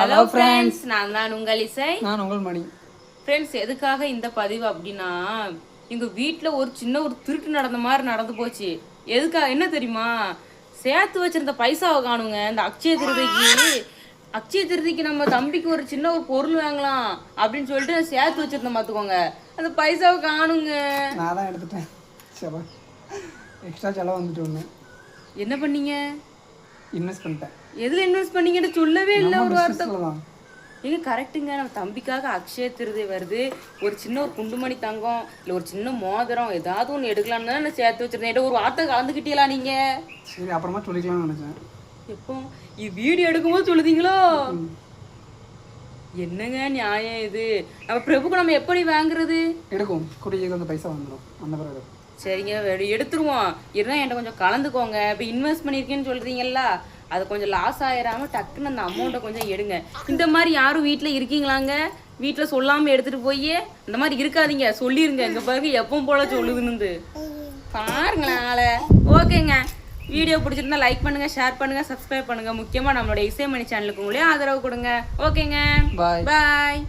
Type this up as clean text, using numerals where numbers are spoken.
Hello friends, நான் உங்கள் இசை, நான் உங்கள் மணி. ஃப்ரெண்ட்ஸ், எதுக்காக இந்த பதிவு அப்படின்னா, எங்கள் வீட்டில் ஒரு சின்ன திருட்டு நடந்த மாதிரி நடந்து போச்சு. எதுக்காக என்ன தெரியுமா? சேர்த்து வச்சிருந்த பைசாவை காணுங்க. இந்த அக்ஷய திருதிக்கு நம்ம தம்பிக்கு ஒரு சின்ன பொருள் வாங்கலாம் அப்படின்னு சொல்லிட்டு சேர்த்து வச்சிருந்தேன் பார்த்துக்கோங்க. அந்த பைசாவை காணுங்க. நான் தான் எடுத்துட்டேன். சரி, எக்ஸ்ட்ரா செலவு வந்துட்டு ஒன்று. என்ன பண்ணீங்க? இன்வெஸ்ட் பண்ணிட்டேன். எதில் இன்வெஸ்ட் பண்ணீங்கன்னு சொல்லவே இல்லை ஒரு வார்த்தை. தான் ஏங்க கரெக்டுங்க. நம்ம தம்பிக்காக அக்ஷய திருதி வருது. ஒரு சின்ன குண்டுமணி தங்கம் இல்லை ஒரு சின்ன மோதிரம் ஏதாவது ஒன்று எடுக்கலான்னு தான் நான் சேர்த்து வச்சிருந்தேன். ஒரு வார்த்தை கலந்துக்கிட்டீங்களா நீங்க? சரி, அப்புறமா சொல்லிக்கலாம்னு நினைச்சேன். எப்போ இது வீடியோ எடுக்கும்போது சொல்லுதீங்களோ? என்னங்க நியாயம் இது? நம்ம பிரபுக்கு நம்ம எப்படி வாங்குறது? எடுக்கும் கூடிய அந்த பைசா வந்துடும். அந்த பிறகு சரிங்க, எடுத்துருவோம். இருந்தால் என்கிட்ட கொஞ்சம் கலந்துக்கோங்க. இப்போ இன்வெஸ்ட் பண்ணியிருக்கேன்னு சொல்றீங்கல்ல, அது கொஞ்சம் லாஸ் ஆயிடாம டக்குன்னு அந்த அமௌண்ட்டை கொஞ்சம் எடுங்க. இந்த மாதிரி யாரும் வீட்டில் இருக்கீங்களாங்க? வீட்டில் சொல்லாமல் எடுத்துகிட்டு போய் இந்த மாதிரி இருக்காதீங்க, சொல்லிடுங்க. இங்கே பாருங்க எப்பவும் போல சொல்லுதுன்னு பாருங்களேன் ஆளை. ஓகேங்க, வீடியோ பிடிச்சிருந்தா லைக் பண்ணுங்கள், ஷேர் பண்ணுங்கள், சப்ஸ்கிரைப் பண்ணுங்கள். முக்கியமாக நம்மளோட இசைமணி சேனலுக்கு உங்களே ஆதரவு கொடுங்க. ஓகேங்க, பாய்.